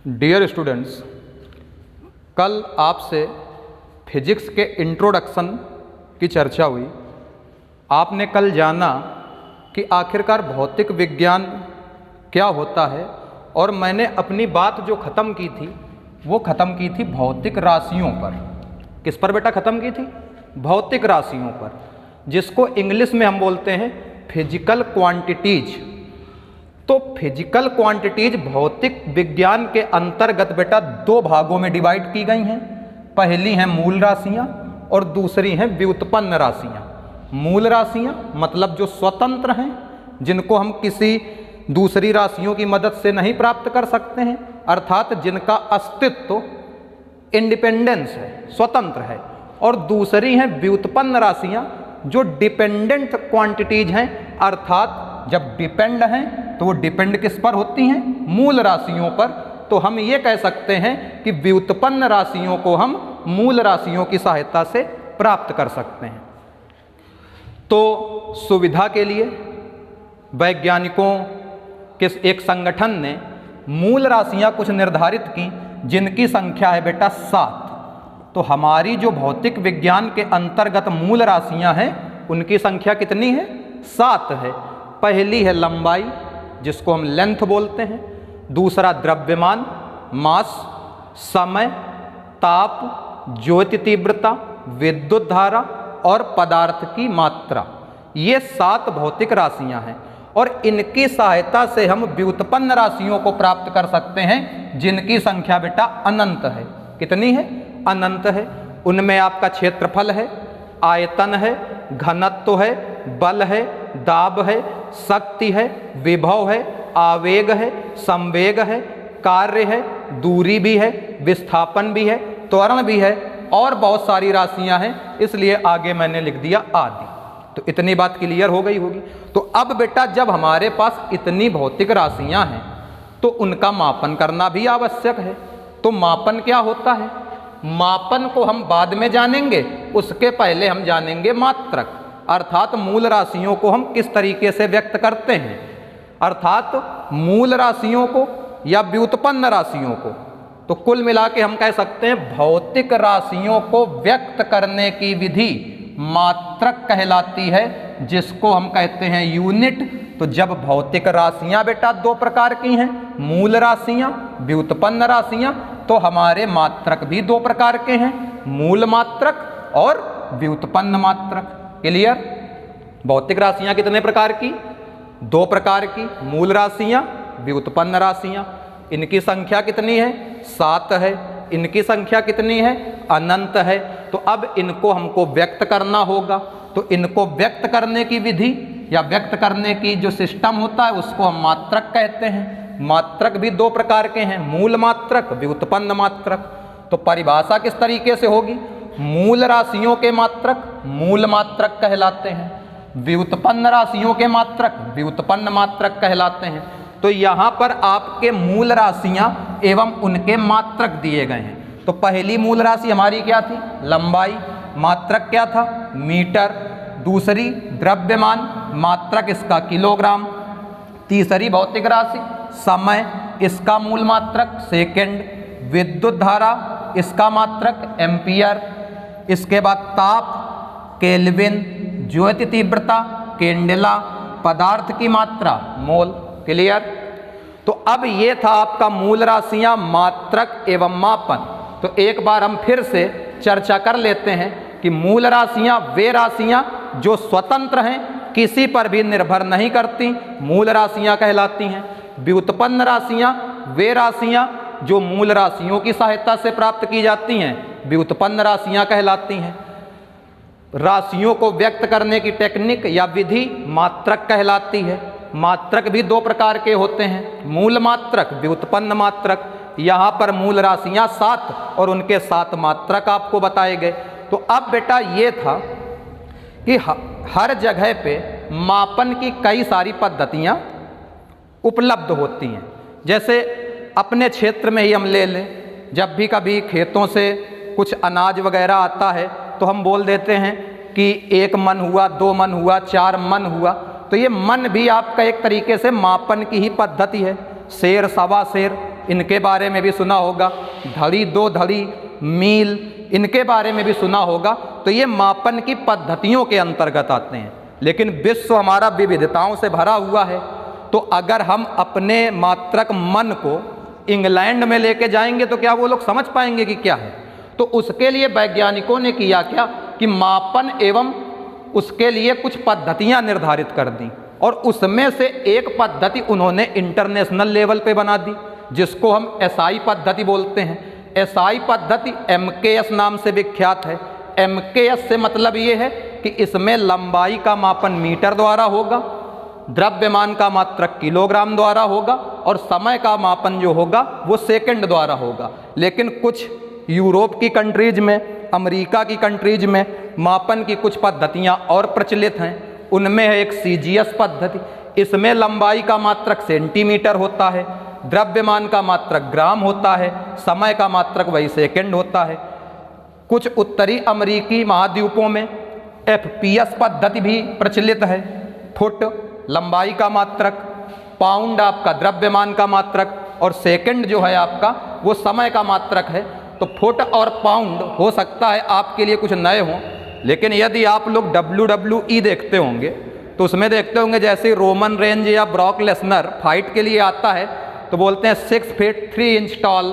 Dear students, कल आपसे physics के इंट्रोडक्शन की चर्चा हुई। आपने कल जाना कि आखिरकार भौतिक विज्ञान क्या होता है, और मैंने अपनी बात जो ख़त्म की थी वो ख़त्म की थी भौतिक राशियों पर। किस पर बेटा ख़त्म की थी? भौतिक राशियों पर, जिसको इंग्लिश में हम बोलते हैं फिजिकल क्वांटिटीज। तो फिजिकल क्वांटिटीज भौतिक विज्ञान के अंतर्गत बेटा दो भागों में डिवाइड की गई हैं। पहली हैं मूल राशियां और दूसरी हैं व्युत्पन्न राशियां। मूल राशियां मतलब जो स्वतंत्र हैं, जिनको हम किसी दूसरी राशियों की मदद से नहीं प्राप्त कर सकते हैं, अर्थात जिनका अस्तित्व इंडिपेंडेंस है, स्वतंत्र है। और दूसरी हैं व्युत्पन्न राशियां जो डिपेंडेंट क्वांटिटीज हैं, अर्थात जब डिपेंड हैं तो वो डिपेंड किस पर होती हैं? मूल राशियों पर। तो हम ये कह सकते हैं कि व्युत्पन्न राशियों को हम मूल राशियों की सहायता से प्राप्त कर सकते हैं। तो सुविधा के लिए वैज्ञानिकों के एक संगठन ने मूल राशियां कुछ निर्धारित की, जिनकी संख्या है बेटा 7। तो हमारी जो भौतिक विज्ञान के अंतर्गत मूल राशियां हैं उनकी संख्या कितनी है? 7 है। पहली है लंबाई, जिसको हम लेंथ बोलते हैं। दूसरा द्रव्यमान, मास, समय, ताप, ज्योति तीव्रता, विद्युत धारा और पदार्थ की मात्रा। ये 7 भौतिक राशियां हैं, और इनकी सहायता से हम व्युत्पन्न राशियों को प्राप्त कर सकते हैं, जिनकी संख्या बेटा अनंत है। कितनी है? अनंत है। उनमें आपका क्षेत्रफल है, आयतन है, घनत्व है, बल है, दाब है, शक्ति है, विभव है, आवेग है, संवेग है, कार्य है, दूरी भी है, विस्थापन भी है, त्वरण भी है, और बहुत सारी राशियां हैं, इसलिए आगे मैंने लिख दिया आदि। तो इतनी बात क्लियर हो गई होगी। तो अब बेटा जब हमारे पास इतनी भौतिक राशियां हैं तो उनका मापन करना भी आवश्यक है। तो मापन क्या होता है? मापन को हम बाद में जानेंगे, उसके पहले हम जानेंगे मात्रक, अर्थात मूल राशियों को हम किस तरीके से व्यक्त करते हैं, अर्थात मूल राशियों को या व्युत्पन्न राशियों को। तो कुल मिला के हम कह सकते हैं भौतिक राशियों को व्यक्त करने की विधि मात्रक कहलाती है, जिसको हम कहते हैं यूनिट। तो जब भौतिक राशियां बेटा 2 प्रकार की हैं, मूल राशियां, व्युत्पन्न राशियां, तो हमारे मात्रक भी 2 प्रकार के हैं, मूल मात्रक और व्युत्पन्न मात्रक। क्लियर? भौतिक राशियां कितने प्रकार की? 2 प्रकार की, मूल राशियां, व्युत्पन्न राशियां। इनकी संख्या कितनी है? 7 है। इनकी संख्या कितनी है? अनंत है। तो अब इनको हमको व्यक्त करना होगा। तो इनको व्यक्त करने की विधि या व्यक्त करने की जो सिस्टम होता है उसको हम मात्रक कहते हैं। मात्रक भी 2 प्रकार के हैं, मूल मात्रक, व्युत्पन्न मात्रक। तो परिभाषा किस तरीके से होगी? मूल राशियों के मात्रक मूल मात्रक कहलाते हैं, व्युत्पन्न राशियों के मात्रक व्युत्पन्न मात्रक कहलाते हैं। तो यहाँ पर आपके मूल राशियाँ एवं उनके मात्रक दिए गए हैं। तो पहली मूल राशि हमारी क्या थी? लंबाई, मात्रक क्या था? मीटर। दूसरी द्रव्यमान, मात्रक इसका किलोग्राम। तीसरी भौतिक राशि समय, इसका मूल मात्रक सेकेंड। विद्युत धारा, इसका मात्रक एम्पियर। इसके बाद ताप केल्विन, ज्योति तीव्रता कैंडेला, पदार्थ की मात्रा मोल। क्लियर? तो अब ये था आपका मूल राशियां, मात्रक एवं मापन। तो एक बार हम फिर से चर्चा कर लेते हैं कि मूल राशियां वे राशियां जो स्वतंत्र हैं, किसी पर भी निर्भर नहीं करती, मूल राशियां कहलाती हैं। व्युत्पन्न राशियां वे राशियां जो मूल राशियों की सहायता से प्राप्त की जाती हैं, व्युत्पन्न राशियां कहलाती हैं। राशियों को व्यक्त करने की टेक्निक या विधि मात्रक कहलाती है। मात्रक भी 2 प्रकार के होते हैं, मूल मात्रक, व्युत्पन्न मात्रक। यहाँ पर मूल राशियाँ 7 और उनके 7 मात्रक आपको बताए गए। तो अब बेटा ये था कि हर जगह पे मापन की कई सारी पद्धतियाँ उपलब्ध होती हैं। जैसे अपने क्षेत्र में ही हम ले लें, जब भी कभी खेतों से कुछ अनाज वगैरह आता है तो हम बोल देते हैं कि 1 मन हुआ, 2 मन हुआ, 4 मन हुआ। तो ये मन भी आपका एक तरीके से मापन की ही पद्धति है। सेर, सवा सेर, इनके बारे में भी सुना होगा, धड़ी, दो धड़ी, मील, इनके बारे में भी सुना होगा। तो ये मापन की पद्धतियों के अंतर्गत आते हैं। लेकिन विश्व हमारा विविधताओं से भरा हुआ है, तो अगर हम अपने मात्रक मन को इंग्लैंड में लेके जाएंगे तो क्या वो लोग समझ पाएंगे कि क्या है? तो उसके लिए वैज्ञानिकों ने किया क्या कि मापन एवं उसके लिए कुछ पद्धतियां निर्धारित कर दी, और उसमें से एक पद्धति उन्होंने इंटरनेशनल लेवल पे बना दी, जिसको हम एसआई पद्धति बोलते हैं। एसआई पद्धति MKS नाम से विख्यात है। MKS से मतलब ये है कि इसमें लंबाई का मापन मीटर द्वारा होगा, द्रव्यमान का मात्रक किलोग्राम द्वारा होगा, और समय का मापन जो होगा वो सेकंड द्वारा होगा। लेकिन कुछ यूरोप की कंट्रीज में, अमेरिका की कंट्रीज में मापन की कुछ पद्धतियां और प्रचलित हैं। उनमें है एक CGS पद्धति। इसमें लंबाई का मात्रक सेंटीमीटर होता है, द्रव्यमान का मात्रक ग्राम होता है, समय का मात्रक वही सेकंड होता है। कुछ उत्तरी अमेरिकी महाद्वीपों में FPS पद्धति भी प्रचलित है। फुट लंबाई का मात्रक, पाउंड आपका द्रव्यमान का मात्रक, और सेकंड जो है आपका वो समय का मात्रक है। तो फुट और पाउंड हो सकता है आपके लिए कुछ नए हों, लेकिन यदि आप लोग WWE देखते होंगे तो उसमें देखते होंगे जैसे रोमन रेंज या ब्रॉक लेसनर फाइट के लिए आता है तो बोलते हैं 6 feet 3 inch toll,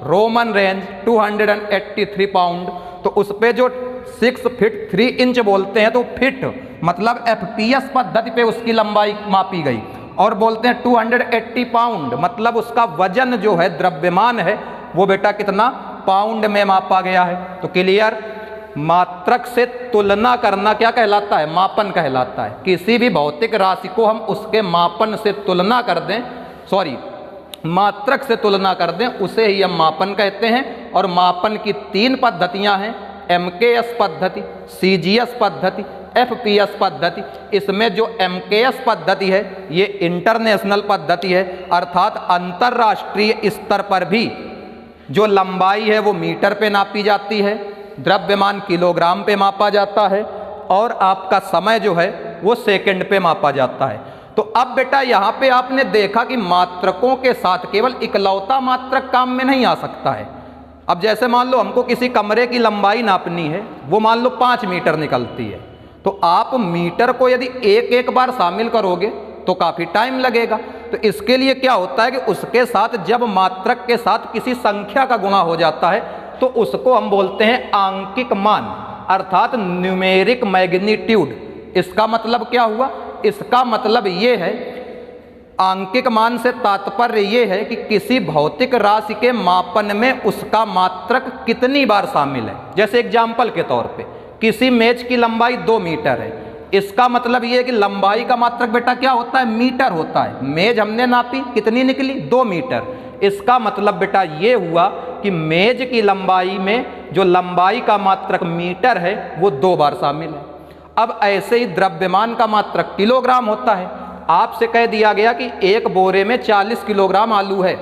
Roman Reigns 283 pound. तो उस पर जो 6 फीट 3 इंच बोलते हैं तो फिट मतलब FPS पद्धति पे उसकी लंबाई मापी गई, और बोलते हैं 280 पाउंड मतलब उसका वजन जो है द्रव्यमान है वो बेटा कितना पाउंड में मापा गया है। तो क्लियर, मात्रक से तुलना करना क्या कहलाता है? मापन कहलाता है। किसी भी भौतिक राशि को हम उसके मापन से तुलना कर दें, मात्रक से तुलना कर दें, उसे ही हम मापन कहते हैं। और मापन की 3 पद्धतियां हैं, MKS पद्धति, CGS पद्धति, FPS पद्धति। इसमें जो MKS पद्धति है ये इंटरनेशनल पद्धति है, अर्थात अंतर्राष्ट्रीय स्तर पर भी जो लंबाई है वो मीटर पे नापी जाती है, द्रव्यमान किलोग्राम पे मापा जाता है, और आपका समय जो है वो सेकंड पे मापा जाता है। तो अब बेटा यहाँ पे आपने देखा कि मात्रकों के साथ केवल इकलौता मात्रक काम में नहीं आ सकता है। अब जैसे मान लो हमको किसी कमरे की लंबाई नापनी है, वो मान लो 5 मीटर निकलती है, तो आप मीटर को यदि एक बार शामिल करोगे तो काफ़ी टाइम लगेगा। तो इसके लिए क्या होता है कि उसके साथ जब मात्रक के साथ किसी संख्या का गुणा हो जाता है तो उसको हम बोलते हैं आंकिक मान, अर्थात न्यूमेरिक मैग्नीट्यूड। इसका मतलब क्या हुआ? इसका मतलब ये है, आंकिक मान से तात्पर्य ये है कि किसी भौतिक राशि के मापन में उसका मात्रक कितनी बार शामिल है। जैसे एग्जाम्पल के तौर पे किसी मेज की लंबाई 2 मीटर है, इसका मतलब ये है कि लंबाई का मात्रक बेटा क्या होता है? मीटर होता है। मेज हमने नापी, कितनी निकली? 2 मीटर। इसका मतलब बेटा ये हुआ कि मेज की लंबाई में जो लंबाई का मात्रक मीटर है वो 2 बार शामिल है। अब ऐसे ही द्रव्यमान का मात्रक किलोग्राम होता है। आपसे कह दिया गया कि एक बोरे में 40 किलोग्राम आलू है,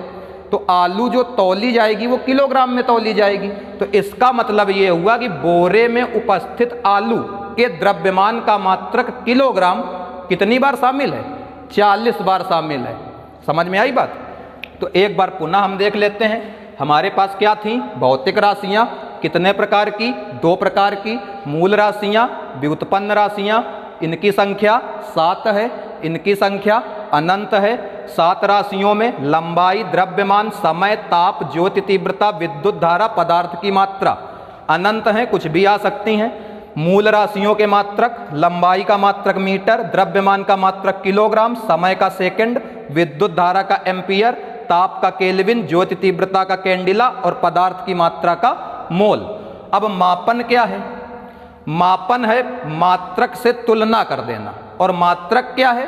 तो आलू जो तौली जाएगी वो किलोग्राम में तौली जाएगी। तो इसका मतलब ये हुआ कि बोरे में उपस्थित आलू के द्रव्यमान का मात्रक किलोग्राम कितनी बार शामिल है? 40 बार शामिल है। समझ में आई बात? तो एक बार पुनः हम देख लेते हैं हमारे पास क्या थी भौतिक राशियाँ। कितने प्रकार की? 2 प्रकार की। मूल राशियाँ, व्युत्पन्न राशियाँ। इनकी संख्या 7 है, इनकी संख्या अनंत है। 7 राशियों में लंबाई, द्रव्यमान, समय, ताप, ज्योति तीव्रता, विद्युत धारा, पदार्थ की मात्रा अनंत हैं, कुछ भी आ सकती हैं। मूल राशियों के मात्रक, लंबाई का मात्रक मीटर, द्रव्यमान का मात्रक किलोग्राम, समय का सेकंड, विद्युत धारा का एम्पियर, ताप का केल्विन, ज्योति तीव्रता का कैंडिला, और पदार्थ की मात्रा का मोल। अब मापन क्या है? मापन है मात्रक से तुलना कर देना, और मात्रक क्या है?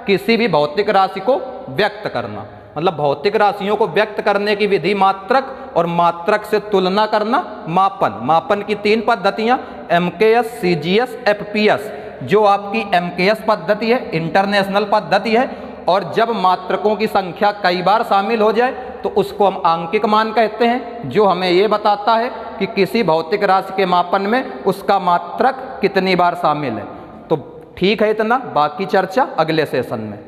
किसी भी भौतिक राशि को व्यक्त करना। मतलब भौतिक राशियों को व्यक्त करने की विधि मात्रक, और मात्रक से तुलना करना मापन। मापन की 3 पद्धतियाँ, MKS, CGS, FPS। जो आपकी MKS पद्धति है, इंटरनेशनल पद्धति है, और जब मात्रकों की संख्या कई बार शामिल हो जाए तो उसको हम आंकिक मान कहते हैं, जो हमें ये बताता है कि किसी भौतिक राशि के मापन में उसका मात्रक कितनी बार शामिल है। तो ठीक है इतना, बाकी चर्चा अगले सेशन में।